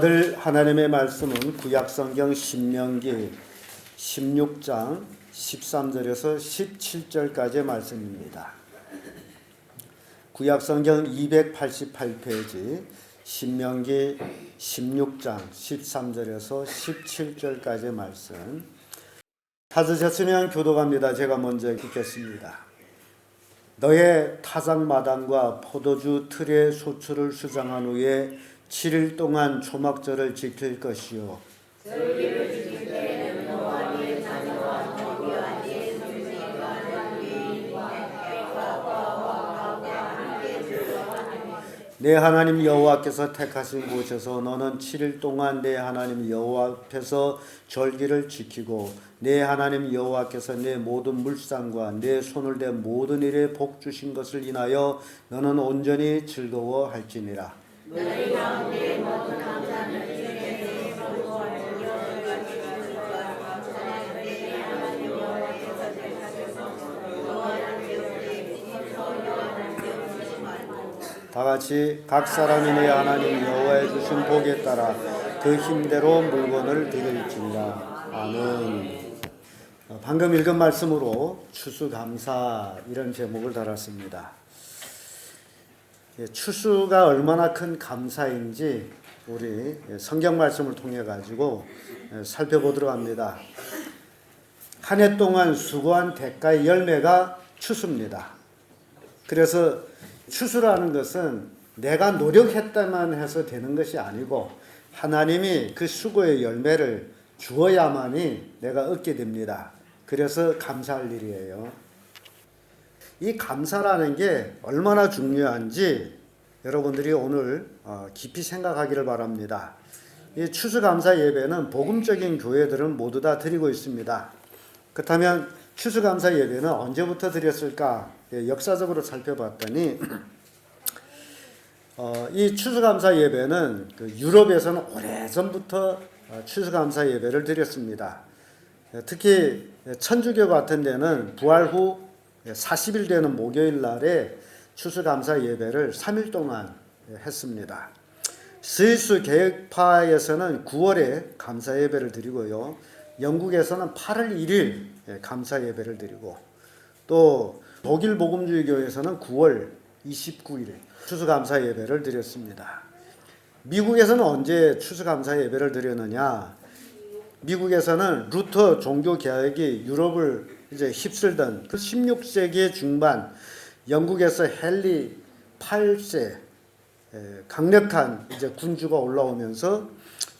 오늘 하나님의 말씀은 구약성경 신명기 16장 13절에서 17절까지의 말씀입니다. 구약성경 288페이지 신명기 16장 13절에서 17절까지의 말씀. 찾으셨으면 교독합니다. 제가 먼저 읽겠습니다. 너의 타작마당과 포도주 틀의 소출을 수정한 후에 7일 동안 초막절을 지킬 것이요 절기를 지킬 때에는 너와 네 자녀와 너희와 네 손자가 너희와 백합과 함께 즐거워하리니 내 하나님 여호와께서 택하신 곳에서 너는 7일 동안 내 하나님 여호와 앞에서 절기를 지키고 내 하나님 여호와께서 내 모든 물상과 내 손을 댄 모든 일에 복 주신 것을 인하여 너는 온전히 즐거워할지니라. 너희 가운데 모든 감사는 주님께 즐거워하며 너희가 감사할 때 내 하나님 여호와께서 택하셔서 너와 다 같이 각 사람이 내 하나님 여호와의 주신 복에 따라 그 힘대로 물건을 드릴지니라. 아멘. 방금 읽은 말씀으로 추수감사 이런 제목을 달았습니다. 추수가 얼마나 큰 감사인지 우리 성경 말씀을 통해 가지고 살펴보도록 합니다. 한 해 동안 수고한 대가의 열매가 추수입니다. 그래서 추수라는 것은 내가 노력했다만 해서 되는 것이 아니고 하나님이 그 수고의 열매를 주어야만이 내가 얻게 됩니다. 그래서 감사할 일이에요. 이 감사라는 게 얼마나 중요한지 여러분들이 오늘 깊이 생각하기를 바랍니다. 이 추수감사 예배는 복음적인 교회들은 모두 다 드리고 있습니다. 그렇다면 추수감사 예배는 언제부터 드렸을까? 역사적으로 살펴봤더니 이 추수감사 예배는 유럽에서는 오래전부터 추수감사 예배를 드렸습니다. 특히 천주교 같은 데는 부활 후 40일 되는 목요일 날에 추수감사 예배를 3일 동안 했습니다. 스위스 계획파에서는 9월에 감사 예배를 드리고요. 영국에서는 8월 1일 감사 예배를 드리고 또 독일 복음주의 교회에서는 9월 29일 추수감사 예배를 드렸습니다. 미국에서는 언제 추수감사 예배를 드렸느냐? 미국에서는 루터 종교 개혁이 유럽을 이제 휩쓸던 그 16세기 중반 영국에서 헨리 8세 강력한 이제 군주가 올라오면서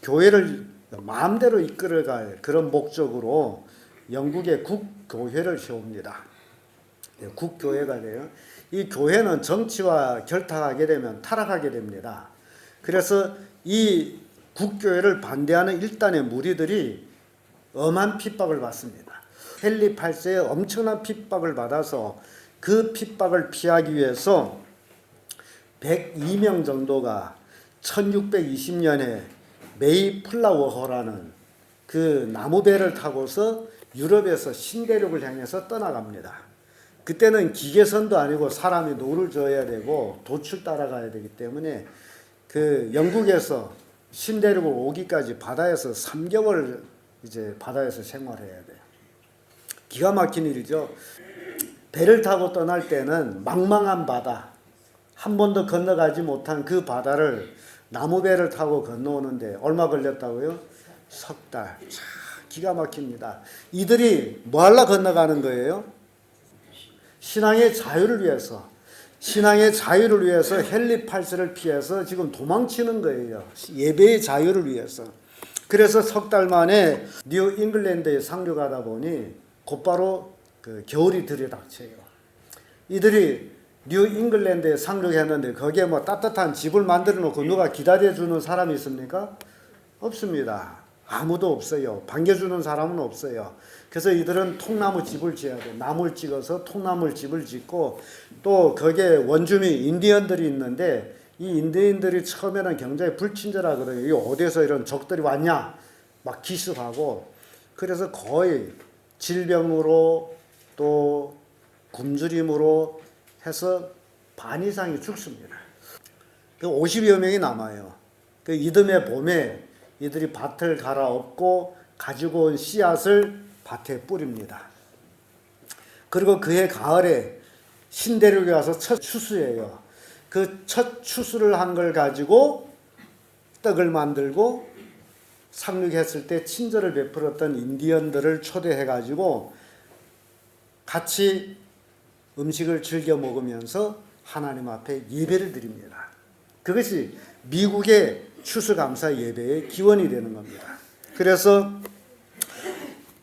교회를 마음대로 이끌어갈 그런 목적으로 영국의 국교회를 세웁니다. 국교회가 돼요. 이 교회는 정치와 결탁하게 되면 타락하게 됩니다. 그래서 이 국교회를 반대하는 일단의 무리들이 엄한 핍박을 받습니다. 헨리 8세의 엄청난 핍박을 받아서 그 핍박을 피하기 위해서 102명 정도가 1620년에 메이플라워호라는 그 나무배를 타고서 유럽에서 신대륙을 향해서 떠나갑니다. 그때는 기계선도 아니고 사람이 노를 저어야 되고 돛을 따라가야 되기 때문에 그 영국에서 신대륙을 오기까지 바다에서 3개월 이제 바다에서 생활해야 돼요. 기가 막힌 일이죠. 배를 타고 떠날 때는 망망한 바다, 한 번도 건너가지 못한 그 바다를 나무배를 타고 건너오는데 얼마 걸렸다고요? 석 달. 기가 막힙니다. 이들이 뭐 하려 건너가는 거예요? 신앙의 자유를 위해서. 신앙의 자유를 위해서 헨리 8세를 피해서 지금 도망치는 거예요. 예배의 자유를 위해서. 그래서 석 달 만에 뉴 잉글랜드에 상륙하다 보니 곧바로 그 겨울이 들이닥쳐요. 이들이 뉴 잉글랜드에 상륙했는데 거기에 뭐 따뜻한 집을 만들어 놓고 누가 기다려주는 사람이 있습니까? 없습니다. 아무도 없어요. 반겨주는 사람은 없어요. 그래서 이들은 통나무 집을 지어야 돼요. 나무를 찍어서 통나무 집을 짓고 또 거기에 원주민 인디언들이 있는데 이 인디언들이 처음에는 굉장히 불친절하거든요. 이 어디서 이런 적들이 왔냐? 막 기습하고 그래서 거의 질병으로 또 굶주림으로 해서 반 이상이 죽습니다. 50여 명이 남아요. 그 이듬해 봄에 이들이 밭을 갈아엎고 가지고 온 씨앗을 밭에 뿌립니다. 그리고 그해 가을에 신대륙에 가서 첫 추수예요. 그 첫 추수를 한 걸 가지고 떡을 만들고 상륙했을 때 친절을 베풀었던 인디언들을 초대해 가지고 같이 음식을 즐겨 먹으면서 하나님 앞에 예배를 드립니다. 그것이 미국의 추수감사 예배의 기원이 되는 겁니다. 그래서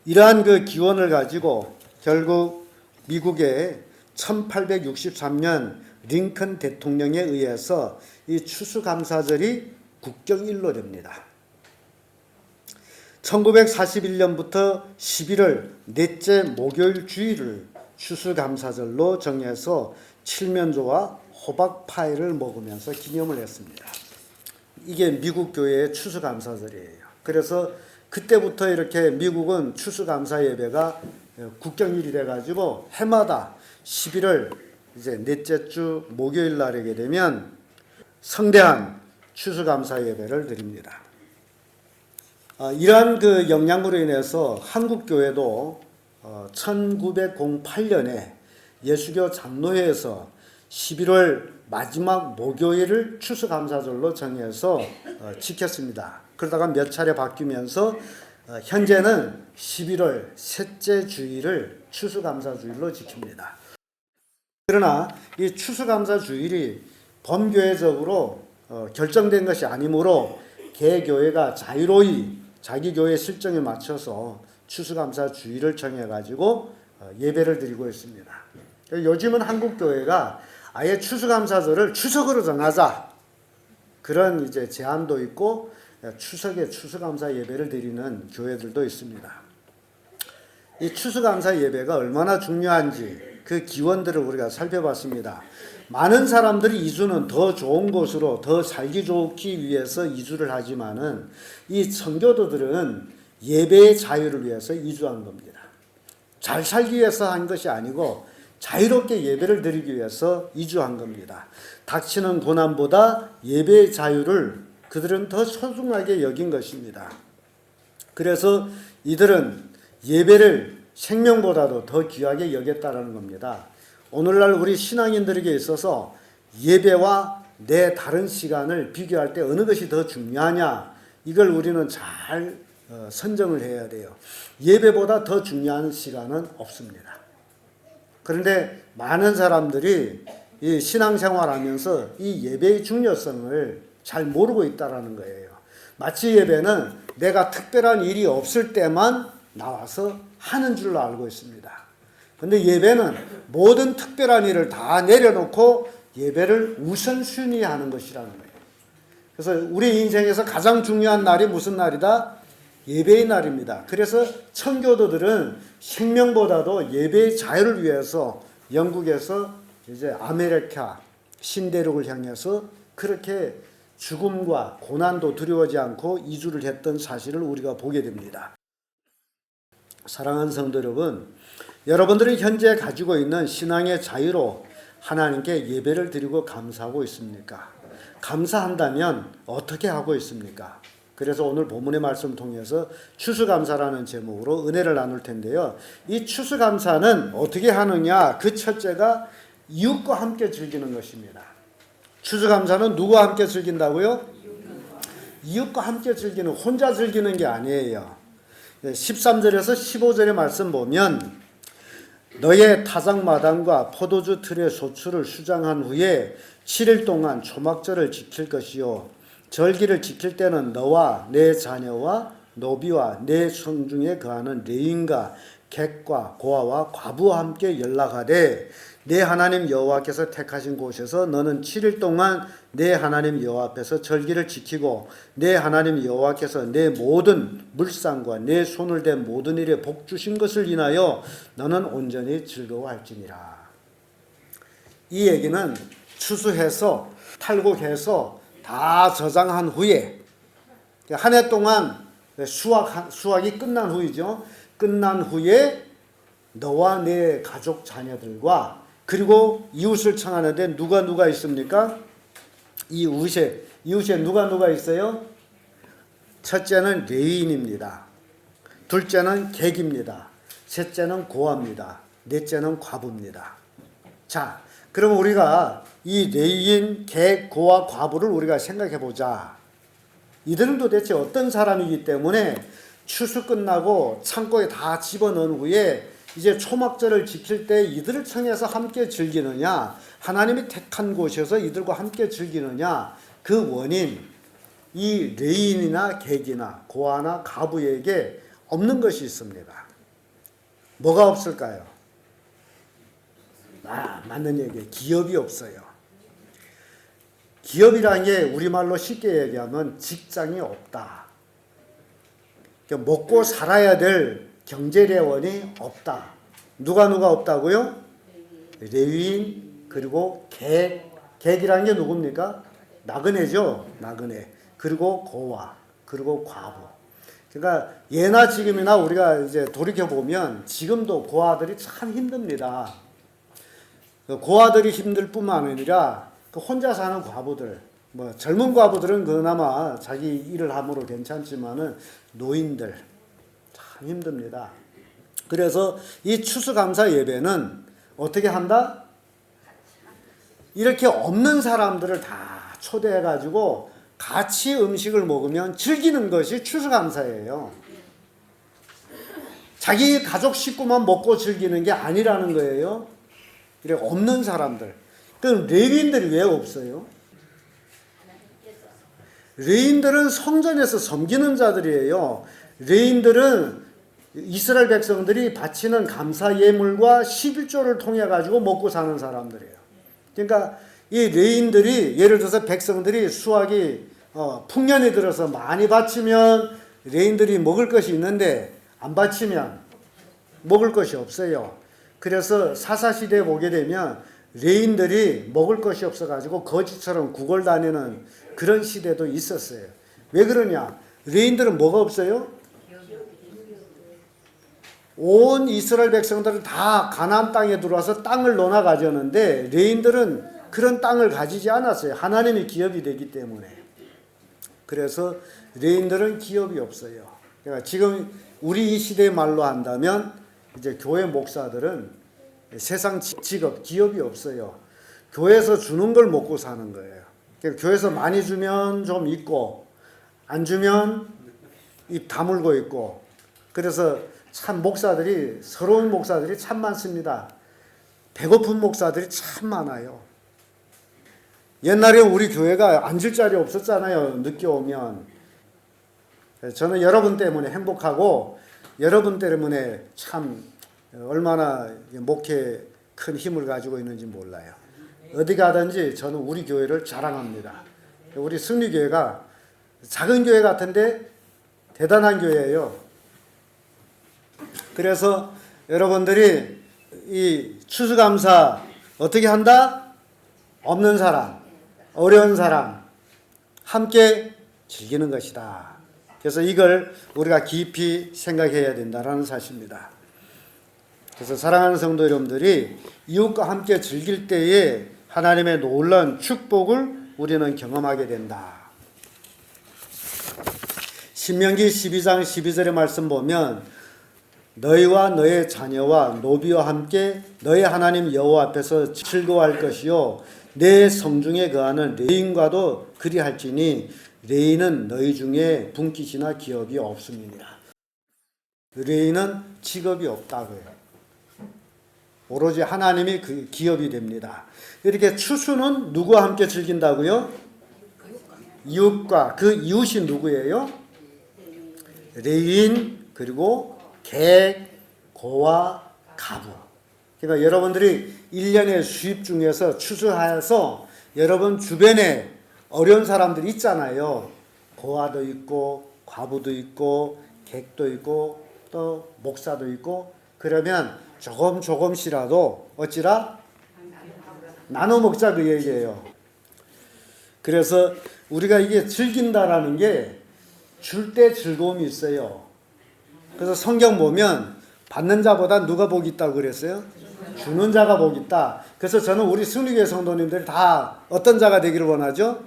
이러한 그 기원을 가지고 결국 미국의 1863년 링컨 대통령에 의해서 이 추수감사절이 국경일로 됩니다. 1941년부터 11월 넷째 목요일 주일을 추수감사절로 정해서 칠면조와 호박파이를 먹으면서 기념을 했습니다. 이게 미국 교회의 추수감사절이에요. 그래서 그때부터 이렇게 미국은 추수감사 예배가 국경일이 돼가지고 해마다 11월 이제 넷째 주 목요일 날이게 되면 성대한 추수감사 예배를 드립니다. 이러한 그 영향으로 인해서 한국 교회도 1908년에 예수교 장로회에서 11월 마지막 목요일을 추수감사절로 정해서 지켰습니다. 그러다가 몇 차례 바뀌면서 현재는 11월 셋째 주일을 추수감사주일로 지킵니다. 그러나 이 추수감사주일이 범교회적으로 결정된 것이 아니므로 개교회가 자유로이 자기 교회 실정에 맞춰서 추수감사주일을 정해가지고 예배를 드리고 있습니다. 요즘은 한국교회가 아예 추수감사절을 추석으로 정하자 그런 이제 제안도 있고 추석에 추수감사 예배를 드리는 교회들도 있습니다. 이 추수감사 예배가 얼마나 중요한지 그 기원들을 우리가 살펴봤습니다. 많은 사람들이 이주는 더 좋은 곳으로 더 살기 좋기 위해서 이주를 하지만은 이 청교도들은 예배의 자유를 위해서 이주한 겁니다. 잘 살기 위해서 한 것이 아니고 자유롭게 예배를 드리기 위해서 이주한 겁니다. 닥치는 고난보다 예배의 자유를 그들은 더 소중하게 여긴 것입니다. 그래서 이들은 예배를 생명보다도 더 귀하게 여겼다는 겁니다. 오늘날 우리 신앙인들에게 있어서 예배와 내 다른 시간을 비교할 때 어느 것이 더 중요하냐 이걸 우리는 잘 선정을 해야 돼요. 예배보다 더 중요한 시간은 없습니다. 그런데 많은 사람들이 이 신앙생활하면서 이 예배의 중요성을 잘 모르고 있다는 거예요. 마치 예배는 내가 특별한 일이 없을 때만 나와서 하는 줄로 알고 있습니다. 그런데 예배는 모든 특별한 일을 다 내려놓고 예배를 우선순위하는 것이라는 거예요. 그래서 우리 인생에서 가장 중요한 날이 무슨 날이다? 예배의 날입니다. 그래서 청교도들은 생명보다도 예배의 자유를 위해서 영국에서 이제 아메리카 신대륙을 향해서 그렇게 죽음과 고난도 두려워하지 않고 이주를 했던 사실을 우리가 보게 됩니다. 사랑하는 성도 여러분, 여러분들이 현재 가지고 있는 신앙의 자유로 하나님께 예배를 드리고 감사하고 있습니까? 감사한다면 어떻게 하고 있습니까? 그래서 오늘 본문의 말씀을 통해서 추수감사라는 제목으로 은혜를 나눌 텐데요. 이 추수감사는 어떻게 하느냐? 그 첫째가 이웃과 함께 즐기는 것입니다. 추수감사는 누구와 함께 즐긴다고요? 이웃과 함께 즐기는, 혼자 즐기는 게 아니에요. 13절에서 15절의 말씀 보면 너의 타작마당과 포도주 틀의 소출을 수장한 후에 7일 동안 초막절을 지킬 것이요 절기를 지킬 때는 너와 내 자녀와 노비와 내 성중에 거하는 레인과 객과 고아와 과부와 함께 연락하되 내 하나님 여호와께서 택하신 곳에서 너는 7일 동안 내 하나님 여호와 앞에서 절기를 지키고 내 하나님 여호와께서 내 모든 물상과 내 손을 댄 모든 일에 복 주신 것을 인하여 너는 온전히 즐거워할지니라. 이 얘기는 추수해서 탈곡해서 다 저장한 후에 한 해 동안 수확이 끝난 후이죠. 끝난 후에 너와 내 가족 자녀들과 그리고 이웃을 청하는데 누가 있습니까? 이웃에 이웃에 누가 있어요? 첫째는 레위인입니다. 둘째는 객입니다. 셋째는 고아입니다. 넷째는 과부입니다. 자, 그럼 우리가 이 레위인, 객, 고아, 과부를 우리가 생각해 보자. 이들은 도대체 어떤 사람이기 때문에 추수 끝나고 창고에 다 집어넣은 후에 이제 초막절을 지킬 때 이들을 청해서 함께 즐기느냐, 하나님이 택한 곳에서 이들과 함께 즐기느냐, 그 원인, 이 레위인이나 객이나 고아나 가부에게 없는 것이 있습니다. 뭐가 없을까요? 맞는 얘기예요. 기업이 없어요. 기업이라는 게 우리말로 쉽게 얘기하면 직장이 없다. 그러니까 먹고 살아야 될 경제대원이 없다. 누가 없다고요? 레위인, 그리고 객이라는 게 누굽니까? 나그네죠. 나그네. 그리고 고아, 그리고 과부. 그러니까 예나 지금이나 우리가 이제 돌이켜보면 지금도 고아들이 참 힘듭니다. 고아들이 힘들 뿐만 아니라 혼자 사는 과부들, 뭐 젊은 과부들은 그나마 자기 일을 함으로 괜찮지만은 노인들 참 힘듭니다. 그래서 이 추수감사 예배는 어떻게 한다? 이렇게 없는 사람들을 다 초대해가지고 같이 음식을 먹으면 즐기는 것이 추수감사예요. 자기 가족 식구만 먹고 즐기는 게 아니라는 거예요. 이렇게 없는 사람들. 그럼 레위인들이 왜 없어요? 레위인들은 성전에서 섬기는 자들이에요. 레위인들은 이스라엘 백성들이 바치는 감사 예물과 11조를 통해 가지고 먹고 사는 사람들이에요. 그러니까 이 레위인들이 예를 들어서 백성들이 수확이 풍년이 들어서 많이 바치면 레위인들이 먹을 것이 있는데 안 바치면 먹을 것이 없어요. 그래서 사사시대에 보게 되면 레위인들이 먹을 것이 없어가지고 거지처럼 구걸다니는 그런 시대도 있었어요. 왜 그러냐? 레위인들은 뭐가 없어요? 온 이스라엘 백성들은 다 가나안 땅에 들어와서 땅을 논아 가졌는데 레위인들은 그런 땅을 가지지 않았어요. 하나님의 기업이 되기 때문에. 그래서 레위인들은 기업이 없어요. 그러니까 지금 우리 이 시대의 말로 한다면 이제 교회 목사들은 세상 직업, 기업이 없어요. 교회에서 주는 걸 먹고 사는 거예요. 그러니까 교회에서 많이 주면 좀 있고 안 주면 입 다물고 있고. 그래서 참 목사들이, 서러운 목사들이 참 많습니다. 배고픈 목사들이 참 많아요. 옛날에 우리 교회가 앉을 자리 없었잖아요. 늦게 오면. 저는 여러분 때문에 행복하고 여러분 때문에 참 얼마나 목회에 큰 힘을 가지고 있는지 몰라요. 어디 가든지 저는 우리 교회를 자랑합니다. 우리 승리교회가 작은 교회 같은데 대단한 교회예요. 그래서 여러분들이 이 추수감사 어떻게 한다? 없는 사람, 어려운 사람 함께 즐기는 것이다. 그래서 이걸 우리가 깊이 생각해야 된다는 사실입니다. 그래서 사랑하는 성도 여러분들이 이웃과 함께 즐길 때에 하나님의 놀라운 축복을 우리는 경험하게 된다. 신명기 12장 12절의 말씀 보면 너희와 너의 자녀와 노비와 함께 너희 하나님 여호와 앞에서 즐거워할 것이요 내 성중에 거하는 레인과도 그리할지니 레인은 너희 중에 분깃이나 기업이 없음이니라. 레인은 직업이 없다고요. 오로지 하나님이 그 기업이 됩니다. 이렇게 추수는 누구와 함께 즐긴다고요? 이웃과. 그 이웃이 누구예요? 레위인, 그리고 객, 고아, 가부. 그러니까 여러분들이 1년의 수입 중에서 추수하여서 여러분 주변에 어려운 사람들이 있잖아요. 고아도 있고 과부도 있고 객도 있고 또 목사도 있고. 그러면 조금씩이라도 어찌라 나눠 먹자 그 얘기예요. 그래서 우리가 이게 즐긴다라는 게 줄 때 즐거움이 있어요. 그래서 성경 보면 받는 자보다 누가 복이 있다고 그랬어요? 주는 자가 복이 있다. 그래서 저는 우리 승리교회 성도님들이 다 어떤 자가 되기를 원하죠?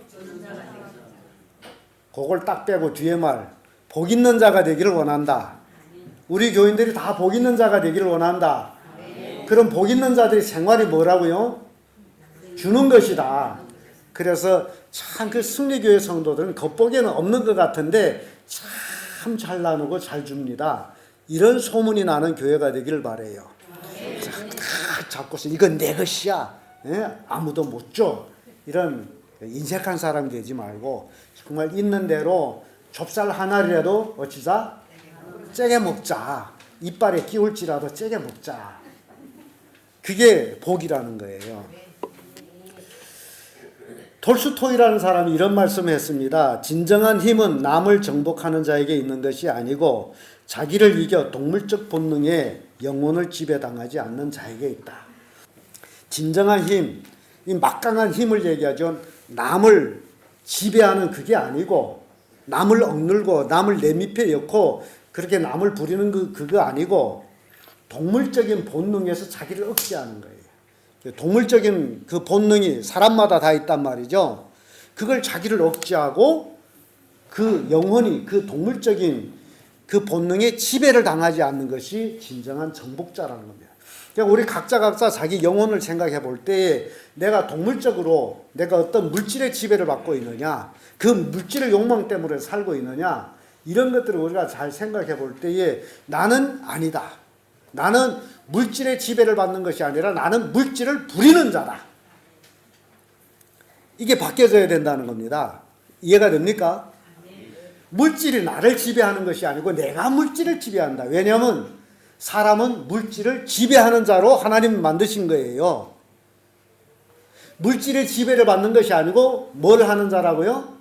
그걸 딱 빼고 뒤에 말, 복 있는 자가 되기를 원한다. 우리 교인들이 다 복 있는 자가 되기를 원한다. 그럼 복 있는 자들의 생활이 뭐라고요? 주는 것이다. 그래서 참 그 승리교회 성도들은 겉보기에는 없는 것 같은데 참 잘 나누고 잘 줍니다. 이런 소문이 나는 교회가 되기를 바라요. 다 잡고서 이건 내 것이야. 아무도 못 줘. 이런 인색한 사람 되지 말고 정말 있는 대로 좁쌀 하나라도 어찌자? 째게 먹자. 이빨에 끼울지라도 째게 먹자. 그게 복이라는 거예요. 톨스토이라는 사람이 이런 말씀을 했습니다. 진정한 힘은 남을 정복하는 자에게 있는 것이 아니고 자기를 이겨 동물적 본능에 영혼을 지배당하지 않는 자에게 있다. 진정한 힘, 이 막강한 힘을 얘기하죠. 남을 지배하는 그게 아니고 남을 억눌고 남을 내 밑에 엮고 그렇게 남을 부리는 그거 아니고 동물적인 본능에서 자기를 억제하는 거예요. 동물적인 그 본능이 사람마다 다 있단 말이죠. 그걸 자기를 억제하고 그 영혼이 그 동물적인 그 본능에 지배를 당하지 않는 것이 진정한 정복자라는 겁니다. 그러니까 우리 각자 자기 영혼을 생각해 볼 때에 내가 동물적으로 내가 어떤 물질의 지배를 받고 있느냐, 그 물질의 욕망 때문에 살고 있느냐, 이런 것들을 우리가 잘 생각해 볼 때에 나는 아니다. 나는 물질의 지배를 받는 것이 아니라 나는 물질을 부리는 자다. 이게 바뀌어져야 된다는 겁니다. 이해가 됩니까? 물질이 나를 지배하는 것이 아니고 내가 물질을 지배한다. 왜냐하면 사람은 물질을 지배하는 자로 하나님 만드신 거예요. 물질의 지배를 받는 것이 아니고 뭘 하는 자라고요?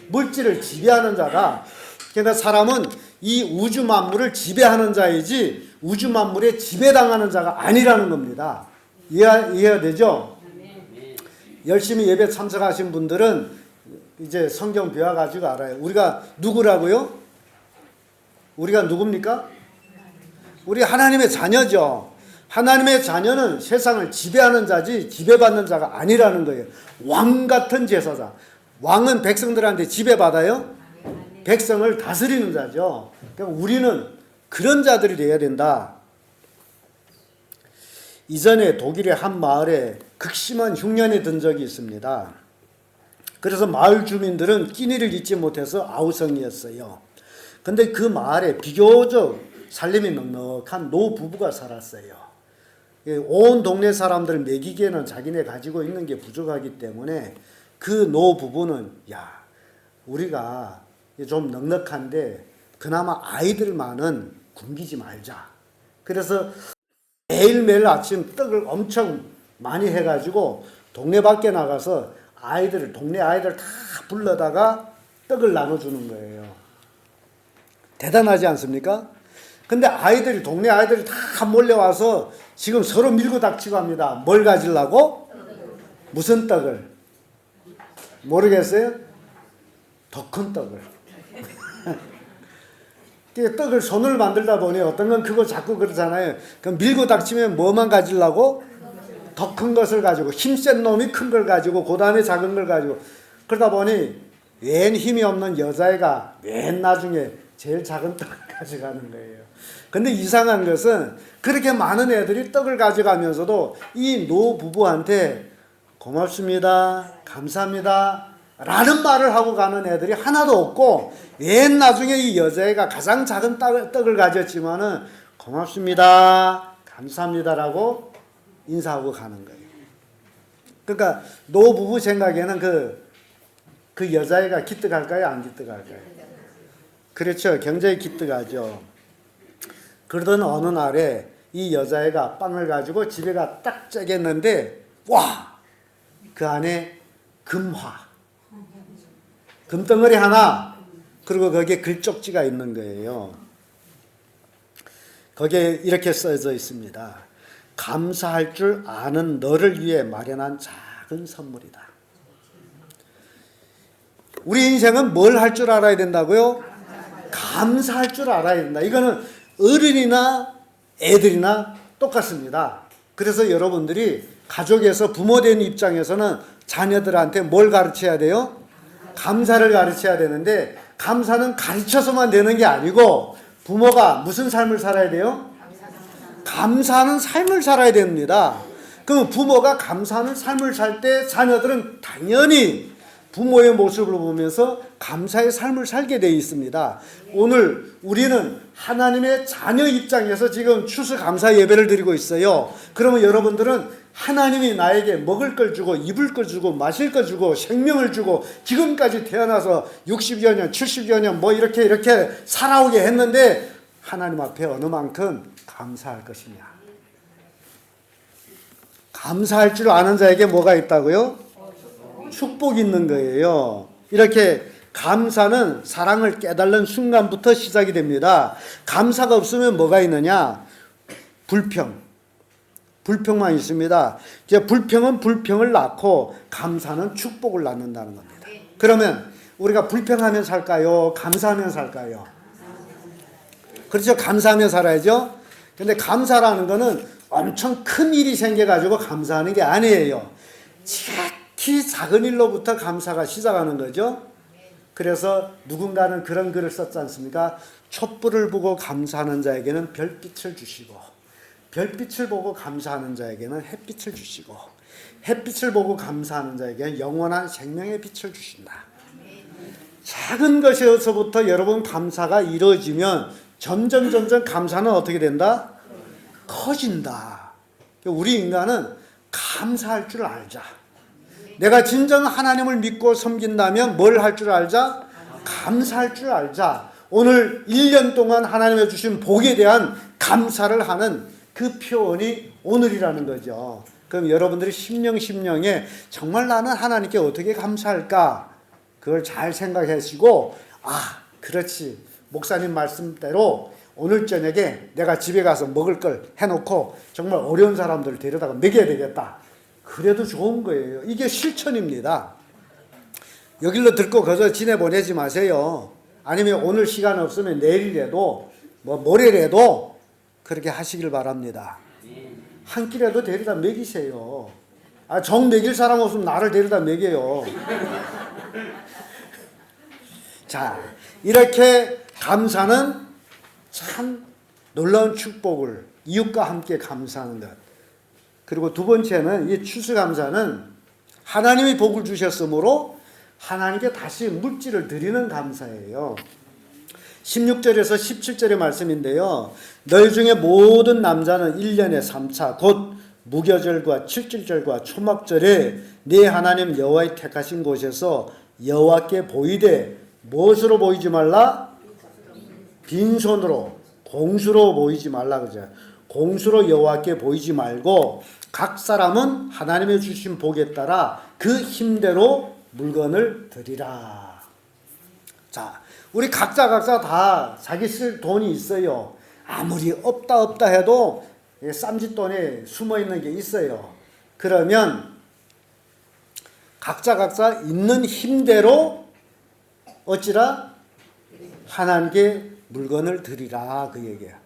물질을 지배하는 자다. 그러니까 사람은 이 우주 만물을 지배하는 자이지 우주 만물에 지배당하는 자가 아니라는 겁니다. 이해가 되죠? 열심히 예배 참석하신 분들은 이제 성경 배워가지고 알아요. 우리가 누구라고요? 우리가 누굽니까? 우리 하나님의 자녀죠. 하나님의 자녀는 세상을 지배하는 자지 지배받는 자가 아니라는 거예요. 왕 같은 제사장. 왕은 백성들한테 지배받아요? 백성을 다스리는 자죠. 그러니까 우리는 그런 자들이 되어야 된다. 이전에 독일의 한 마을에 극심한 흉년이 든 적이 있습니다. 그래서 마을 주민들은 끼니를 잊지 못해서 아우성이었어요. 근데 그 마을에 비교적 살림이 넉넉한 노부부가 살았어요. 온 동네 사람들을 먹이기에는 자기네 가지고 있는 게 부족하기 때문에 그 노부부는 야, 우리가 좀 넉넉한데 그나마 아이들만은 굶기지 말자. 그래서 매일매일 아침 떡을 엄청 많이 해가지고 동네 밖에 나가서 동네 아이들 다 불러다가 떡을 나눠주는 거예요. 대단하지 않습니까? 근데 동네 아이들이 다 몰려와서 지금 서로 밀고 닥치고 합니다. 뭘 가지려고? 무슨 떡을? 모르겠어요? 더 큰 떡을. 떡을 손을 만들다 보니 어떤 건 그거 자꾸 그러잖아요. 그럼 밀고 닥치면 뭐만 가지려고? 더 큰 것을 가지고 힘센 놈이 큰 걸 가지고 그 다음에 작은 걸 가지고 그러다 보니 웬 힘이 없는 여자애가 맨 나중에 제일 작은 떡을 가져가는 거예요. 근데 이상한 것은 그렇게 많은 애들이 떡을 가져가면서도 이 노부부한테 고맙습니다. 감사합니다. 라는 말을 하고 가는 애들이 하나도 없고 맨 나중에 이 여자애가 가장 작은 떡을 가졌지만은 고맙습니다. 감사합니다라고 인사하고 가는 거예요. 그러니까 노부부 생각에는 그 여자애가 기특할까요? 안 기특할까요? 그렇죠. 굉장히 기특하죠. 그러던 어느 날에 이 여자애가 빵을 가지고 집에가 딱 째겠는데 와! 그 안에 금덩어리 하나, 그리고 거기에 글쪽지가 있는 거예요. 거기에 이렇게 써져 있습니다. 감사할 줄 아는 너를 위해 마련한 작은 선물이다. 우리 인생은 뭘 할 줄 알아야 된다고요? 감사할 줄 알아야 된다. 이거는 어른이나 애들이나 똑같습니다. 그래서 여러분들이 가족에서 부모된 입장에서는 자녀들한테 뭘 가르쳐야 돼요? 감사를 가르쳐야 되는데 감사는 가르쳐서만 되는 게 아니고 부모가 무슨 삶을 살아야 돼요? 감사하는 삶을 살아야 됩니다. 그 부모가 감사하는 삶을 살 때 자녀들은 당연히 부모의 모습을 보면서 감사의 삶을 살게 되어 있습니다. 오늘 우리는 하나님의 자녀 입장에서 지금 추수감사 예배를 드리고 있어요. 그러면 여러분들은 하나님이 나에게 먹을 걸 주고 입을 걸 주고 마실 걸 주고 생명을 주고 지금까지 태어나서 60여 년 70여 년 뭐 이렇게 살아오게 했는데 하나님 앞에 어느 만큼 감사할 것이냐. 감사할 줄 아는 자에게 뭐가 있다고요? 축복이 있는 거예요. 이렇게 감사는 사랑을 깨달는 순간부터 시작이 됩니다. 감사가 없으면 뭐가 있느냐? 불평만 있습니다. 이제 불평은 불평을 낳고 감사는 축복을 낳는다는 겁니다. 그러면 우리가 불평하면 살까요? 감사하면 살까요? 그렇죠. 감사하며 살아야죠. 근데 감사라는 거는 엄청 큰 일이 생겨가지고 감사하는 게 아니에요. 지극히 작은 일로부터 감사가 시작하는 거죠. 그래서 누군가는 그런 글을 썼지 않습니까? 촛불을 보고 감사하는 자에게는 별빛을 주시고 별빛을 보고 감사하는 자에게는 햇빛을 주시고 햇빛을 보고 감사하는 자에게는 영원한 생명의 빛을 주신다. 작은 것에서부터 여러분 감사가 이루어지면 점점 감사는 어떻게 된다? 커진다. 우리 인간은 감사할 줄 알자. 내가 진정 하나님을 믿고 섬긴다면 뭘 할 줄 알자? 감사할 줄 알자. 오늘 1년 동안 하나님의 주신 복에 대한 감사를 하는 그 표현이 오늘이라는 거죠. 그럼 여러분들이 심령에 정말 나는 하나님께 어떻게 감사할까? 그걸 잘 생각하시고 그렇지. 목사님 말씀대로 오늘 저녁에 내가 집에 가서 먹을 걸 해놓고 정말 어려운 사람들을 데려다가 먹여야 되겠다. 그래도 좋은 거예요. 이게 실천입니다. 여길로 듣고 거저 지내보내지 마세요. 아니면 오늘 시간 없으면 내일이라도 모레라도 그렇게 하시길 바랍니다. 한 끼라도 데려다 먹이세요. 정 먹일 사람 없으면 나를 데려다 먹여요. 자, 이렇게 감사는 참 놀라운 축복을 이웃과 함께 감사하는 것. 그리고 두 번째는 이 추수감사는 하나님이 복을 주셨으므로 하나님께 다시 물질을 드리는 감사예요. 16절에서 17절의 말씀인데요. 너희 중에 모든 남자는 1년에 3차 곧 무교절과 칠칠절과 초막절에 네 하나님 여호와의 택하신 곳에서 여호와께 보이되 무엇으로 보이지 말라? 빈손으로 공수로 보이지 말라 그러죠. 공수로 여호와께 보이지 말고 각 사람은 하나님의 주신 복에 따라 그 힘대로 물건을 드리라. 자, 우리 각자 다 자기 쓸 돈이 있어요. 아무리 없다 해도 쌈짓돈에 숨어있는 게 있어요. 그러면 각자 있는 힘대로 어찌라 하나님께 물건을 드리라 그 얘기야.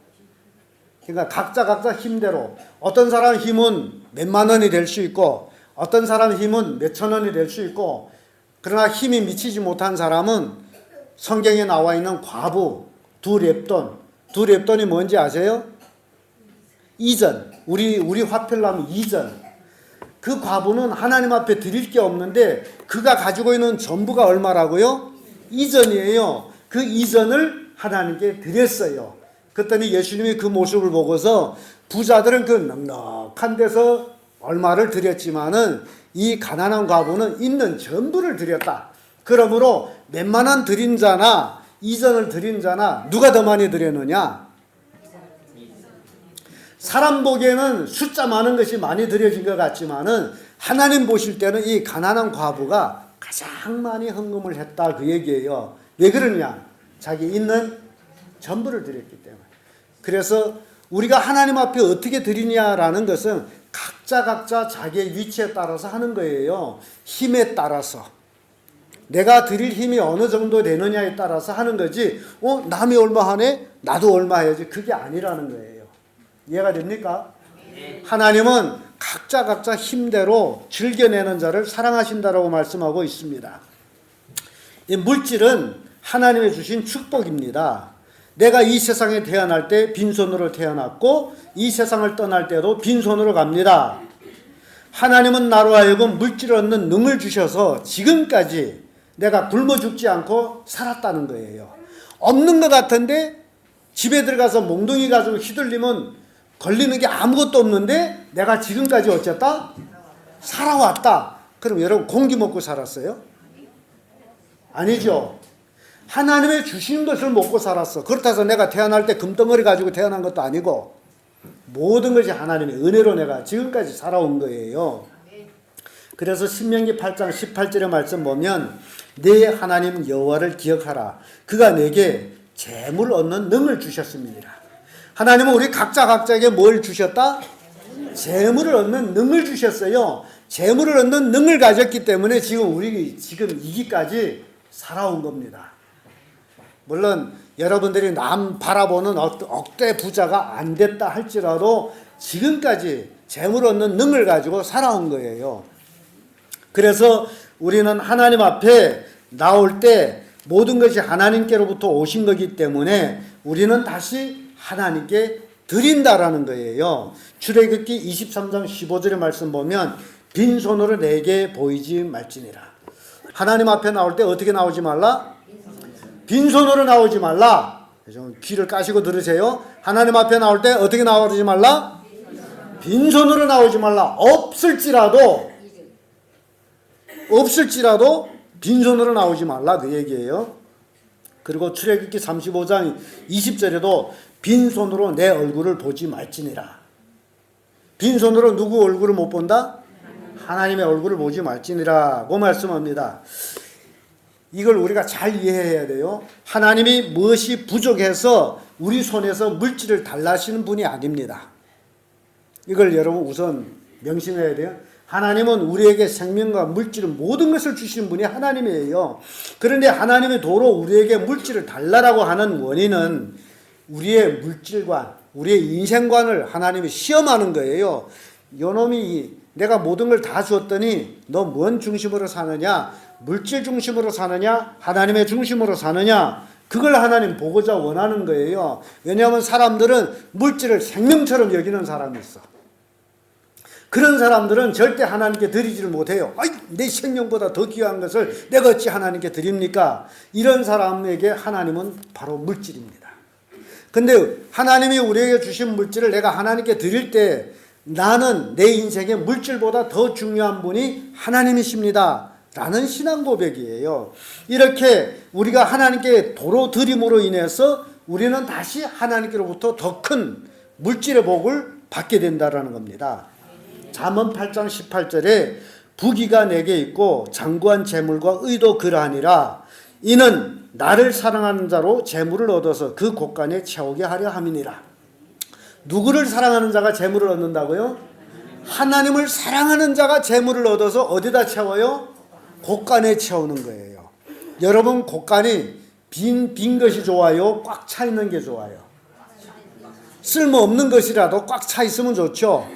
그러니까 각자 힘대로 어떤 사람 힘은 몇만 원이 될 수 있고 어떤 사람 힘은 몇천 원이 될 수 있고 그러나 힘이 미치지 못한 사람은 성경에 나와 있는 과부 두 렙돈이 뭔지 아세요? 이전 우리 화폐로 하면 이전. 그 과부는 하나님 앞에 드릴 게 없는데 그가 가지고 있는 전부가 얼마라고요? 이전이에요. 그 이전을 하나님께 드렸어요. 그랬더니 예수님이 그 모습을 보고서 부자들은 그 넉넉한 데서 얼마를 드렸지만은 이 가난한 과부는 있는 전부를 드렸다. 그러므로 몇만 원 드린 자나 이전을 드린 자나 누가 더 많이 드렸느냐? 사람 보기에는 숫자 많은 것이 많이 드려진 것 같지만은 하나님 보실 때는 이 가난한 과부가 가장 많이 헌금을 했다 그 얘기예요. 왜 그러냐? 자기 있는 전부를 드렸기 때문에. 그래서 우리가 하나님 앞에 어떻게 드리냐라는 것은 각자 자기의 위치에 따라서 하는 거예요. 힘에 따라서. 내가 드릴 힘이 어느 정도 되느냐에 따라서 하는 거지. 남이 얼마 하네? 나도 얼마 해야지. 그게 아니라는 거예요. 이해가 됩니까? 하나님은 각자 힘대로 즐겨내는 자를 사랑하신다라고 말씀하고 있습니다. 이 물질은 하나님의 주신 축복입니다. 내가 이 세상에 태어날 때 빈손으로 태어났고 이 세상을 떠날 때도 빈손으로 갑니다. 하나님은 나로 하여금 물질을 얻는 능을 주셔서 지금까지 내가 굶어 죽지 않고 살았다는 거예요. 없는 것 같은데 집에 들어가서 몽둥이 가지고 휘둘리면 걸리는 게 아무것도 없는데 내가 지금까지 어쨌다? 살아왔다. 그럼 여러분 공기 먹고 살았어요? 아니죠. 하나님의 주신 것을 먹고 살았어. 그렇다고 해서 내가 태어날 때 금덩어리 가지고 태어난 것도 아니고 모든 것이 하나님의 은혜로 내가 지금까지 살아온 거예요. 그래서 신명기 8장 18절의 말씀 보면 내 하나님 여호와를 기억하라. 그가 내게 재물 얻는 능을 주셨습니다. 하나님은 우리 각자에게 뭘 주셨다? 재물을 얻는 능을 주셨어요. 재물을 얻는 능을 가졌기 때문에 우리 이기까지 살아온 겁니다. 물론 여러분들이 남 바라보는 억대 부자가 안 됐다 할지라도 지금까지 재물 얻는 능을 가지고 살아온 거예요. 그래서 우리는 하나님 앞에 나올 때 모든 것이 하나님께로부터 오신 거기 때문에 우리는 다시 하나님께 드린다라는 거예요. 출애굽기 23장 15절의 말씀 보면 빈손으로 내게 보이지 말지니라. 하나님 앞에 나올 때 어떻게 나오지 말라? 빈손으로 나오지 말라. 귀를 까시고 들으세요. 하나님 앞에 나올 때 어떻게 나오지 말라? 빈손으로 나오지 말라. 없을지라도 빈손으로 나오지 말라 그 얘기예요. 그리고 출애굽기 35장 20절에도 빈손으로 내 얼굴을 보지 말지니라. 빈손으로 누구 얼굴을 못 본다? 하나님의 얼굴을 보지 말지니라고 말씀합니다. 이걸 우리가 잘 이해해야 돼요. 하나님이 무엇이 부족해서 우리 손에서 물질을 달라시는 분이 아닙니다. 이걸 여러분 우선 명심해야 돼요. 하나님은 우리에게 생명과 물질을 모든 것을 주시는 분이 하나님이에요. 그런데 하나님의 도로 우리에게 물질을 달라라고 하는 원인은 우리의 물질관, 우리의 인생관을 하나님이 시험하는 거예요. 요놈이 내가 모든 걸 다 주었더니 너 뭔 중심으로 사느냐? 물질 중심으로 사느냐? 하나님의 중심으로 사느냐? 그걸 하나님 보고자 원하는 거예요. 왜냐하면 사람들은 물질을 생명처럼 여기는 사람이 있어. 그런 사람들은 절대 하나님께 드리지를 못해요. 아이, 내 생명보다 더 귀한 것을 내가 어찌 하나님께 드립니까? 이런 사람에게 하나님은 바로 물질입니다. 근데 하나님이 우리에게 주신 물질을 내가 하나님께 드릴 때 나는 내 인생에 물질보다 더 중요한 분이 하나님이십니다. 라는 신앙 고백이에요. 이렇게 우리가 하나님께 도로 드림으로 인해서 우리는 다시 하나님께로부터 더 큰 물질의 복을 받게 된다라는 겁니다. 잠언 8장 18절에 부귀가 내게 있고 장구한 재물과 의도 그러하니라. 이는 나를 사랑하는 자로 재물을 얻어서 그 곳간에 채우게 하려 함이니라. 누구를 사랑하는 자가 재물을 얻는다고요? 하나님을 사랑하는 자가 재물을 얻어서 어디다 채워요? 곳간에 채우는 거예요. 여러분 곳간이 빈 것이 좋아요? 꽉 차 있는 게 좋아요? 쓸모없는 것이라도 꽉 차 있으면 좋죠.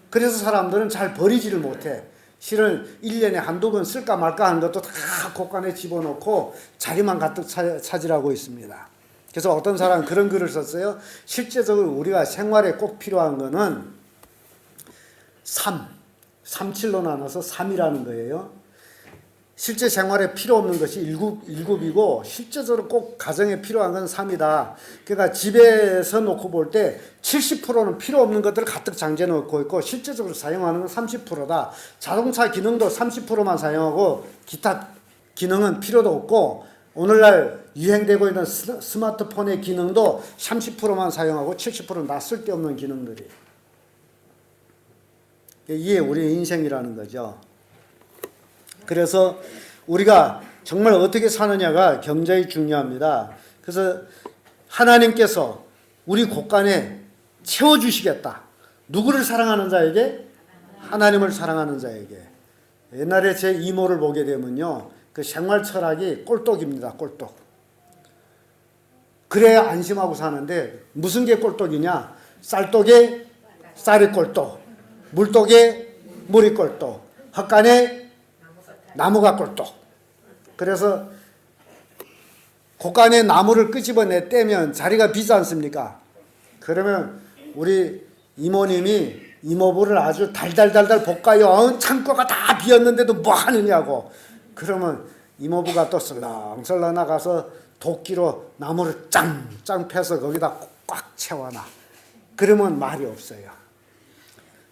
그래서 사람들은 잘 버리지를 못해. 실은 1년에 한두 번 쓸까 말까 하는 것도 다 곳간에 집어넣고 자리만 가득 차지하고 있습니다. 그래서 어떤 사람은 그런 글을 썼어요. 실제적으로 우리가 생활에 꼭 필요한 거는 37로 나눠서 3이라는 거예요. 실제 생활에 필요 없는 것이 7이고 실제적으로 꼭 가정에 필요한 건 3이다. 그러니까 집에서 놓고 볼 때 70%는 필요 없는 것들을 가득 장재해 놓고 있고 실제적으로 사용하는 건 30%다. 자동차 기능도 30%만 사용하고 기타 기능은 필요도 없고 오늘날 유행되고 있는 스마트폰의 기능도 30%만 사용하고 70%는 다 쓸데없는 기능들이. 이게 우리의 인생이라는 거죠. 그래서 우리가 정말 어떻게 사느냐가 굉장히 중요합니다. 그래서 하나님께서 우리 곳간에 채워주시겠다. 누구를 사랑하는 자에게? 하나님을 사랑하는 자에게. 옛날에 제 이모를 보게 되면요. 그 생활 철학이 꼴떡입니다. 꼴떡. 그래야 안심하고 사는데 무슨 게 꼴떡이냐? 쌀떡에 쌀이 꼴떡, 물떡에 물이 꼴떡, 헛간에 나무가 꼴떡. 그래서 곳간에 나무를 끄집어내 떼면 자리가 비지 않습니까? 그러면 우리 이모님이 이모부를 아주 달달달달 볶아요. 창고가 다 비었는데도 뭐 하느냐고. 그러면 이모부가 또 설렁설렁 나가서 도끼로 나무를 짱짱 패서 거기다 꽉 채워놔. 그러면 말이 없어요.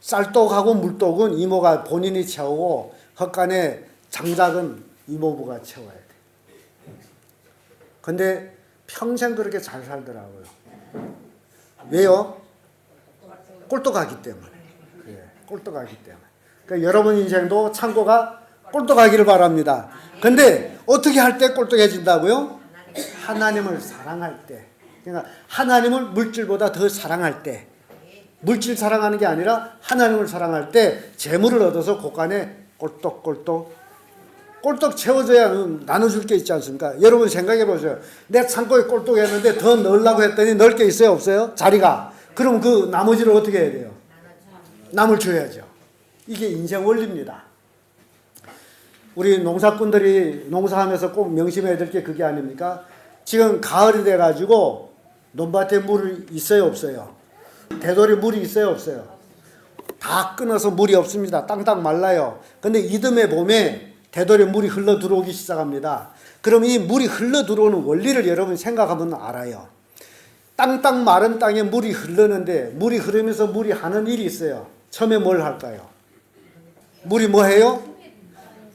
쌀떡하고 물떡은 이모가 본인이 채우고 헛간에 장작은 이모부가 채워야 돼. 근데 평생 그렇게 잘 살더라고요. 왜요? 꼴떡하기 때문에. 예, 꼴떡하기 때문에. 그러니까 여러분 인생도 창고가 꼴떡하기를 바랍니다. 근데 어떻게 할 때 꼴떡해진다고요? 하나님을 사랑할 때. 그러니까 하나님을 물질보다 더 사랑할 때. 물질 사랑하는 게 아니라 하나님을 사랑할 때 재물을 얻어서 곳간에 꼴떡꼴떡 채워줘야 나눠줄 게 있지 않습니까? 여러분 생각해 보세요. 내 창고에 꼴떡했는데 더 넣으려고 했더니 넣을 게 있어요? 없어요? 자리가. 그럼 그 나머지를 어떻게 해야 돼요? 남을 줘야죠. 이게 인생 원리입니다. 우리 농사꾼들이 농사하면서 꼭 명심해야 될 게 그게 아닙니까? 지금 가을이 돼가지고 논밭에 물이 있어요? 없어요? 대돌에 물이 있어요? 없어요? 다 끊어서 물이 없습니다. 땅땅 말라요. 근데 이듬해 봄에 대돌에 물이 흘러 들어오기 시작합니다. 그럼 이 물이 흘러 들어오는 원리를 여러분 생각하면 알아요. 땅땅 마른 땅에 물이 흐르는데 물이 흐르면서 물이 하는 일이 있어요. 처음에 뭘 할까요? 물이 뭐 해요?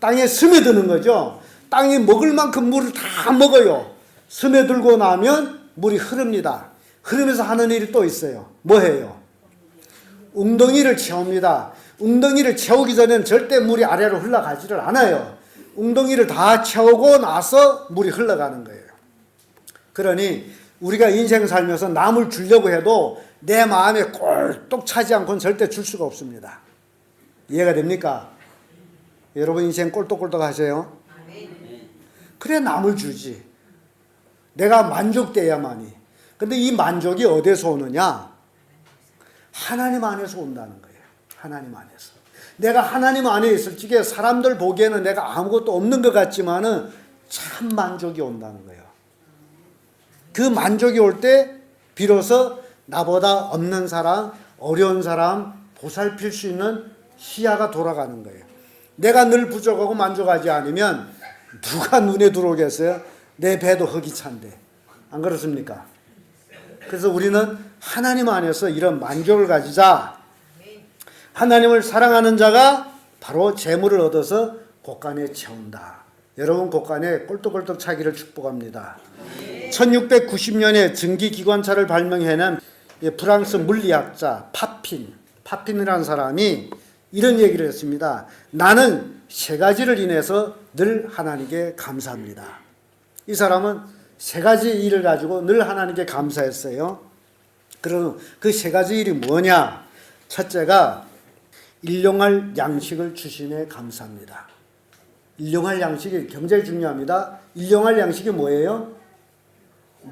땅에 스며드는 거죠. 땅이 먹을 만큼 물을 다 먹어요. 스며들고 나면 물이 흐릅니다. 흐르면서 하는 일이 또 있어요. 뭐 해요? 웅덩이를 채웁니다. 웅덩이를 채우기 전에는 절대 물이 아래로 흘러가지를 않아요. 웅덩이를 다 채우고 나서 물이 흘러가는 거예요. 그러니 우리가 인생 살면서 남을 주려고 해도 내 마음에 꼴떡 차지 않고는 절대 줄 수가 없습니다. 이해가 됩니까? 여러분 인생 꼴떡꼴떡 하세요? 그래 남을 주지. 내가 만족돼야만이. 근데 이 만족이 어디서 오느냐? 하나님 안에서 온다는 거예요. 하나님 안에서. 내가 하나님 안에 있을 적에 사람들 보기에는 내가 아무것도 없는 것 같지만은 참 만족이 온다는 거예요. 그 만족이 올 때 비로소 나보다 없는 사람, 어려운 사람 보살필 수 있는 시야가 돌아가는 거예요. 내가 늘 부족하고 만족하지 않으면 누가 눈에 들어오겠어요? 내 배도 흙이 찬데. 안 그렇습니까? 그래서 우리는 하나님 안에서 이런 만족을 가지자. 하나님을 사랑하는 자가 바로 재물을 얻어서 곳간에 채운다. 여러분 곳간에 꼴떡꼴떡 차기를 축복합니다. 1690년에 증기기관차를 발명해낸 프랑스 물리학자 파핀이라는 사람이 이런 얘기를 했습니다. 나는 세 가지를 인해서 늘 하나님께 감사합니다. 이 사람은 세 가지 일을 가지고 늘 하나님께 감사했어요. 그럼 그 세 가지 일이 뭐냐? 첫째가 일용할 양식을 주심에 감사합니다. 일용할 양식이 굉장히 중요합니다. 일용할 양식이 뭐예요?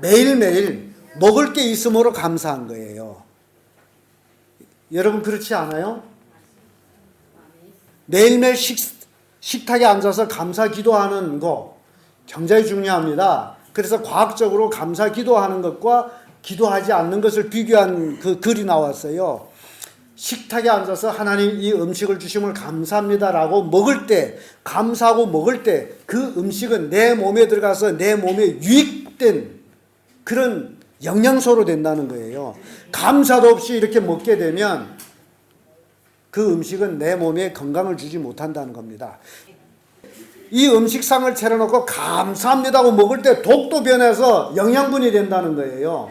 매일매일 먹을 게 있음으로 감사한 거예요. 여러분 그렇지 않아요? 매일매일 식탁에 앉아서 감사 기도하는 거 굉장히 중요합니다. 그래서 과학적으로 감사 기도하는 것과 기도하지 않는 것을 비교한 그 글이 나왔어요. 식탁에 앉아서 하나님 이 음식을 주심을 감사합니다라고 먹을 때, 감사하고 먹을 때 그 음식은 내 몸에 들어가서 내 몸에 유익된 그런 영양소로 된다는 거예요. 감사도 없이 이렇게 먹게 되면 그 음식은 내 몸에 건강을 주지 못한다는 겁니다. 이 음식상을 차려놓고 감사합니다 하고 먹을 때 독도 변해서 영양분이 된다는 거예요.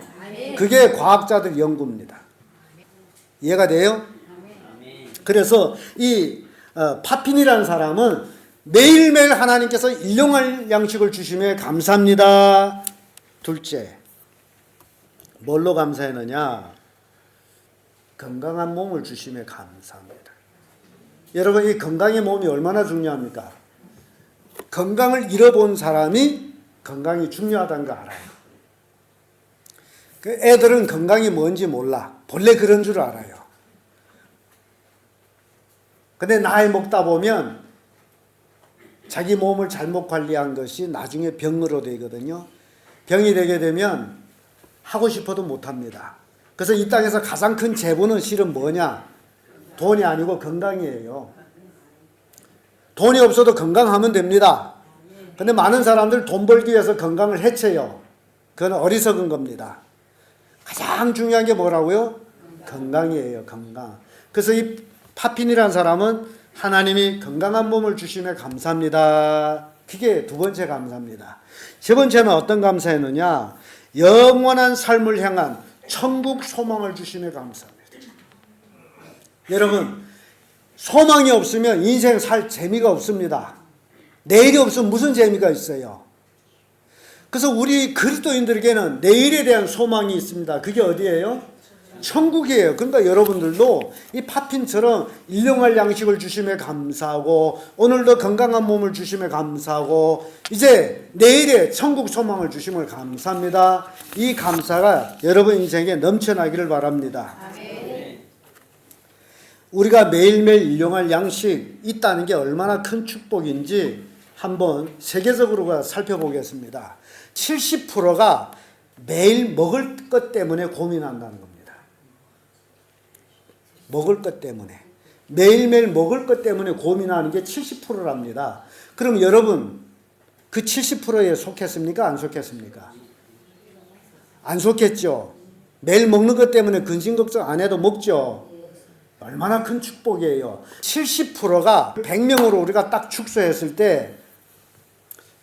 그게 과학자들 연구입니다. 이해가 돼요? 그래서 이 파핀이라는 사람은 매일매일 하나님께서 일용할 양식을 주시며 감사합니다. 둘째, 뭘로 감사했느냐? 건강한 몸을 주시며 감사합니다. 여러분 이 건강의 몸이 얼마나 중요합니까? 건강을 잃어본 사람이 건강이 중요하다는 거 알아요. 그 애들은 건강이 뭔지 몰라. 본래 그런 줄 알아요. 근데 나이 먹다 보면 자기 몸을 잘못 관리한 것이 나중에 병으로 되거든요. 병이 되게 되면 하고 싶어도 못합니다. 그래서 이 땅에서 가장 큰 재본은 실은 뭐냐? 돈이 아니고 건강이에요. 돈이 없어도 건강하면 됩니다. 근데 많은 사람들 돈 벌기 위해서 건강을 해쳐요. 그건 어리석은 겁니다. 가장 중요한 게 뭐라고요? 건강이에요. 건강. 그래서 이 파핀이라는 사람은 하나님이 건강한 몸을 주심에 감사합니다. 그게 두 번째 감사입니다. 세 번째는 어떤 감사였느냐? 영원한 삶을 향한 천국 소망을 주심에 감사합니다. 여러분, 소망이 없으면 인생 살 재미가 없습니다. 내일이 없으면 무슨 재미가 있어요? 그래서 우리 그리스도인들에게는 내일에 대한 소망이 있습니다. 그게 어디예요? 천국이에요. 그러니까 여러분들도 이 파핀처럼 일용할 양식을 주심에 감사하고 오늘도 건강한 몸을 주심에 감사하고 이제 내일에 천국 소망을 주심을 감사합니다. 이 감사가 여러분 인생에 넘쳐나기를 바랍니다. 우리가 매일매일 일용할 양식 있다는 게 얼마나 큰 축복인지 한번 세계적으로 살펴보겠습니다. 70%가 매일 먹을 것 때문에 고민한다는 겁니다. 먹을 것 때문에. 매일매일 먹을 것 때문에 고민하는 게 70%랍니다. 그럼 여러분 그 70%에 속했습니까? 안 속했습니까? 안 속했죠. 매일 먹는 것 때문에 근심 걱정 안 해도 먹죠. 얼마나 큰 축복이에요. 70%가 100명으로 우리가 딱 축소했을 때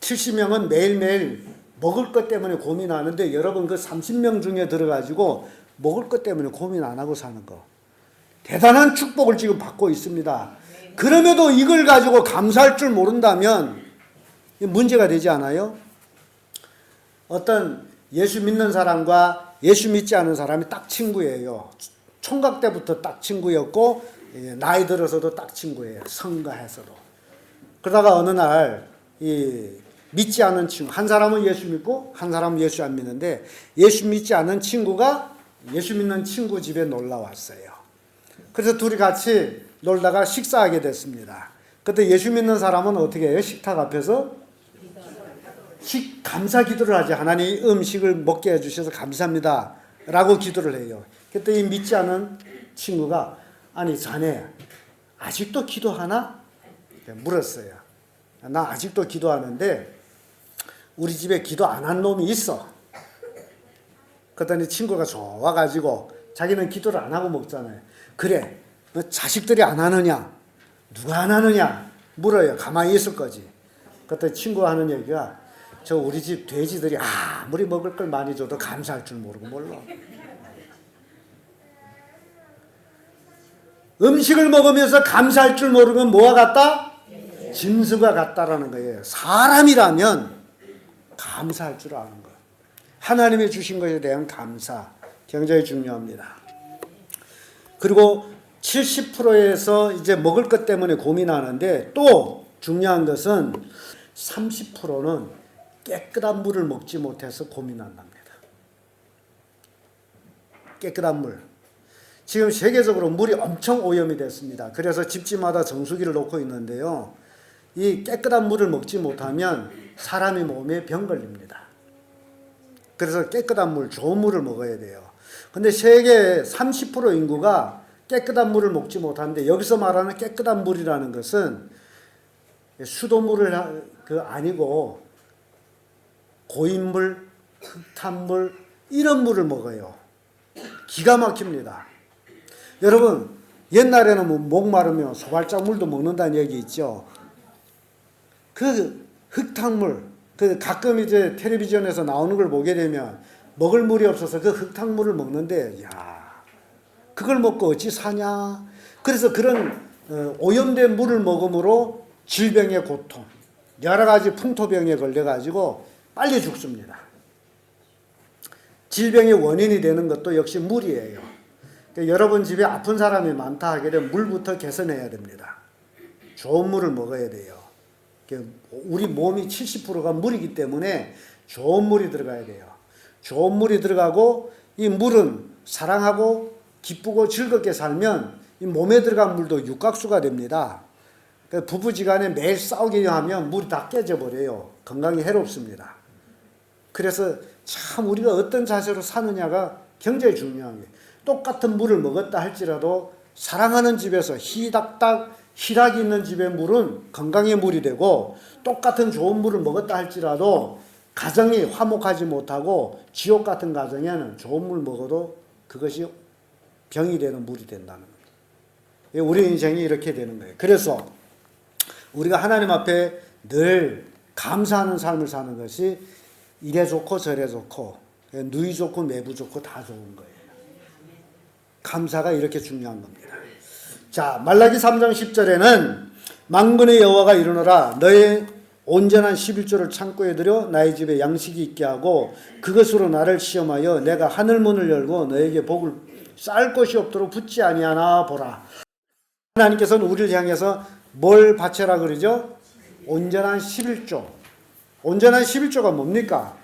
70명은 매일매일 먹을 것 때문에 고민하는데 여러분 그 30명 중에 들어가지고 먹을 것 때문에 고민 안 하고 사는 거. 대단한 축복을 지금 받고 있습니다. 그럼에도 이걸 가지고 감사할 줄 모른다면 문제가 되지 않아요? 어떤 예수 믿는 사람과 예수 믿지 않은 사람이 딱 친구예요. 총각 때부터 딱 친구였고 나이 들어서도 딱 친구예요. 성가해서도. 그러다가 어느 날 믿지 않은 친구, 한 사람은 예수 믿고 한 사람은 예수 안 믿는데 예수 믿지 않은 친구가 예수 믿는 친구 집에 놀러 왔어요. 그래서 둘이 같이 놀다가 식사하게 됐습니다. 그때 예수 믿는 사람은 어떻게 해요? 식탁 앞에서 감사 기도를 하지. 하나님 음식을 먹게 해주셔서 감사합니다 라고 기도를 해요. 그때 이 믿지 않은 친구가 아니 자네 아직도 기도하나? 물었어요. 나 아직도 기도하는데 우리 집에 기도 안 한 놈이 있어. 그랬더니 친구가 좋아가지고 자기는 기도를 안 하고 먹잖아요. 그래 너 자식들이 안 하느냐? 누가 안 하느냐? 물어요. 가만히 있을 거지. 그때 친구가 하는 얘기가 저 우리 집 돼지들이 아무리 먹을 걸 많이 줘도 감사할 줄 모르고 몰라. 음식을 먹으면서 감사할 줄 모르면 뭐와 같다? 짐승과 같다라는 거예요. 사람이라면 감사할 줄 아는 거예요. 하나님이 주신 것에 대한 감사 굉장히 중요합니다. 그리고 70%에서 이제 먹을 것 때문에 고민하는데 또 중요한 것은 30%는 깨끗한 물을 먹지 못해서 고민한답니다. 깨끗한 물. 지금 세계적으로 물이 엄청 오염이 됐습니다. 그래서 집집마다 정수기를 놓고 있는데요. 이 깨끗한 물을 먹지 못하면 사람의 몸에 병 걸립니다. 그래서 깨끗한 물, 좋은 물을 먹어야 돼요. 근데 세계 30% 인구가 깨끗한 물을 먹지 못하는데 여기서 말하는 깨끗한 물이라는 것은 수돗물을 아니고 고인물, 흙탕물 이런 물을 먹어요. 기가 막힙니다. 여러분 옛날에는 목마르면 소갈짝물도 먹는다는 얘기 있죠. 그 흙탕물, 가끔 이제 텔레비전에서 나오는 걸 보게 되면 먹을 물이 없어서 그 흙탕물을 먹는데 그걸 먹고 어찌 사냐. 그래서 그런 오염된 물을 먹음으로 질병의 고통, 여러 가지 풍토병에 걸려가지고 빨리 죽습니다. 질병의 원인이 되는 것도 역시 물이에요. 그러니까 여러분 집에 아픈 사람이 많다 하게 되면 물부터 개선해야 됩니다. 좋은 물을 먹어야 돼요. 우리 몸이 70%가 물이기 때문에 좋은 물이 들어가야 돼요. 좋은 물이 들어가고 이 물은 사랑하고 기쁘고 즐겁게 살면 이 몸에 들어간 물도 육각수가 됩니다. 부부지간에 매일 싸우게 하면 물이 다 깨져버려요. 건강에 해롭습니다. 그래서 참 우리가 어떤 자세로 사느냐가 굉장히 중요한 거예요. 똑같은 물을 먹었다 할지라도 사랑하는 집에서 희닥닥 희락이 있는 집의 물은 건강의 물이 되고, 똑같은 좋은 물을 먹었다 할지라도 가정이 화목하지 못하고 지옥 같은 가정에는 좋은 물 먹어도 그것이 병이 되는 물이 된다는 거예요. 우리 인생이 이렇게 되는 거예요. 그래서 우리가 하나님 앞에 늘 감사하는 삶을 사는 것이 이래 좋고 저래 좋고 누이 좋고 매부 좋고 다 좋은 거예요. 감사가 이렇게 중요한 겁니다. 자, 말라기 3장 10절에는 만군의 여호와가 이르노라 너의 온전한 11조를 창고에 들여 나의 집에 양식이 있게 하고 그것으로 나를 시험하여 내가 하늘 문을 열고 너에게 복을 쌓을 것이 없도록 붙지 아니하나 보라. 하나님께서는 우리를 향해서 뭘 바쳐라 그러죠? 온전한 11조. 온전한 11조가 뭡니까?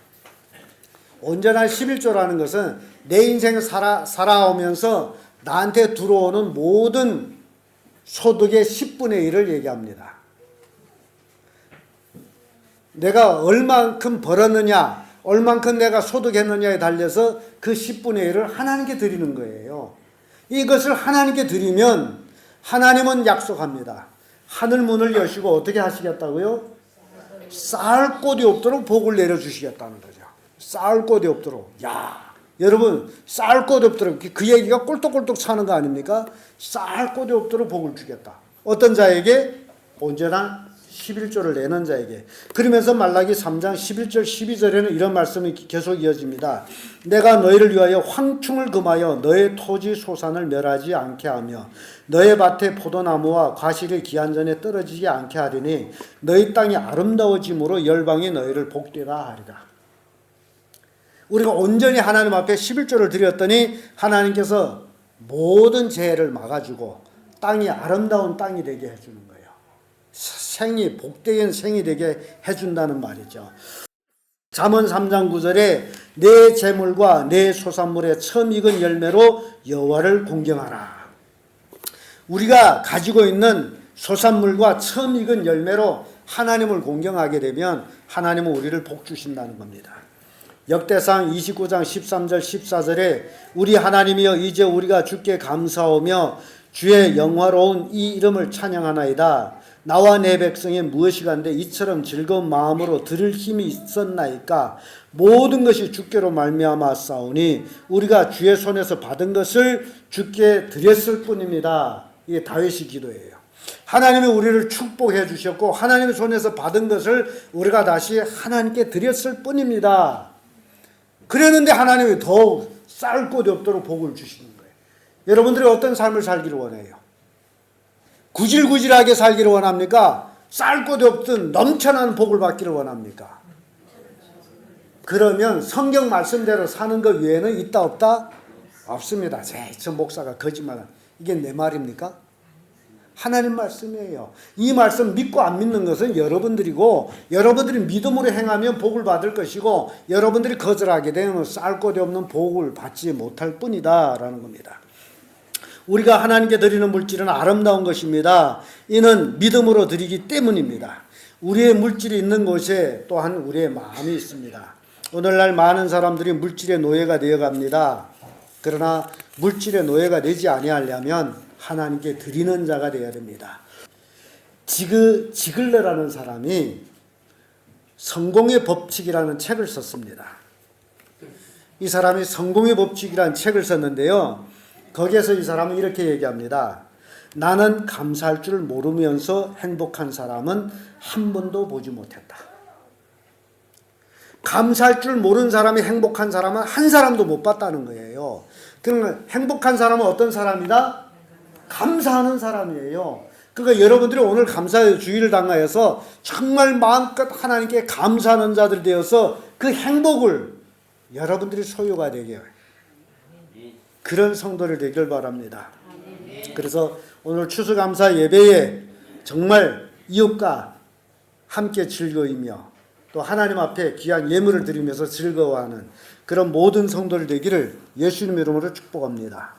온전한 11조라는 것은 내 인생을 살아오면서 나한테 들어오는 모든 소득의 10분의 1을 얘기합니다. 내가 얼만큼 벌었느냐, 얼만큼 내가 소득했느냐에 달려서 그 10분의 1을 하나님께 드리는 거예요. 이것을 하나님께 드리면 하나님은 약속합니다. 하늘문을 여시고 어떻게 하시겠다고요? 쌓을 곳이 없도록 복을 내려주시겠다는 거죠. 쌓을 곳이 없도록. 야, 여러분, 쌓을 곳이 없도록, 그 얘기가 꼴떡꼴떡 차는 거 아닙니까? 쌓을 곳이 없도록 복을 주겠다. 어떤 자에게? 온전한 11조를 내는 자에게. 그러면서 말라기 3장 11절 12절에는 이런 말씀이 계속 이어집니다. 내가 너희를 위하여 황충을 금하여 너의 토지 소산을 멸하지 않게 하며 너의 밭에 포도나무와 과실이 기한전에 떨어지지 않게 하리니 너희 땅이 아름다워짐으로 열방이 너희를 복되라 하리라. 우리가 온전히 하나님 앞에 11조를 드렸더니 하나님께서 모든 재해를 막아주고 땅이 아름다운 땅이 되게 해주는 거예요. 생이 복되게 생이 되게 해준다는 말이죠. 잠언 3장 9절에 내 재물과 내 소산물의 처음 익은 열매로 여호와를 공경하라. 우리가 가지고 있는 소산물과 처음 익은 열매로 하나님을 공경하게 되면 하나님은 우리를 복 주신다는 겁니다. 역대상 29장 13절 14절에 우리 하나님이여 이제 우리가 주께 감사하며 주의 영화로운 이 이름을 찬양하나이다. 나와 내 백성이 무엇이 간데 이처럼 즐거운 마음으로 들을 힘이 있었나이까. 모든 것이 주께로 말미암아 싸우니 우리가 주의 손에서 받은 것을 주께 드렸을 뿐입니다. 이게 다윗의 기도예요. 하나님이 우리를 축복해 주셨고 하나님의 손에서 받은 것을 우리가 다시 하나님께 드렸을 뿐입니다. 그랬는데 하나님이 더욱 쌓을 곳이 없도록 복을 주시는 거예요. 여러분들이 어떤 삶을 살기를 원해요? 구질구질하게 살기를 원합니까? 쌓을 곳이 없든 넘쳐나는 복을 받기를 원합니까? 그러면 성경 말씀대로 사는 것 외에는 있다 없다? 없습니다. 저 목사가 거짓말한, 이게 내 말입니까? 하나님 말씀이에요. 이 말씀 믿고 안 믿는 것은 여러분들이고, 여러분들이 믿음으로 행하면 복을 받을 것이고, 여러분들이 거절하게 되면 쌓을 곳이 없는 복을 받지 못할 뿐이다 라는 겁니다. 우리가 하나님께 드리는 물질은 아름다운 것입니다. 이는 믿음으로 드리기 때문입니다. 우리의 물질이 있는 곳에 또한 우리의 마음이 있습니다. 오늘날 많은 사람들이 물질의 노예가 되어갑니다. 그러나 물질의 노예가 되지 아니하려면 하나님께 드리는 자가 되어야 됩니다. 지글러라는 사람이 성공의 법칙이라는 책을 썼습니다. 이 사람이 성공의 법칙이라는 책을 썼는데요. 거기에서 이 사람은 이렇게 얘기합니다. 나는 감사할 줄 모르면서 행복한 사람은 한 번도 보지 못했다. 감사할 줄 모르는 사람이 행복한 사람은 한 사람도 못 봤다는 거예요. 그러면 행복한 사람은 어떤 사람이다? 감사하는 사람이에요. 그러니까 여러분들이 오늘 감사의 주일을 당하여서 정말 마음껏 하나님께 감사하는 자들 되어서 그 행복을 여러분들이 소유가 되게 그런 성도를 되길 바랍니다. 그래서 오늘 추수감사 예배에 정말 이웃과 함께 즐거이며 또 하나님 앞에 귀한 예물을 드리면서 즐거워하는 그런 모든 성도들 되기를 예수님 이름으로 축복합니다.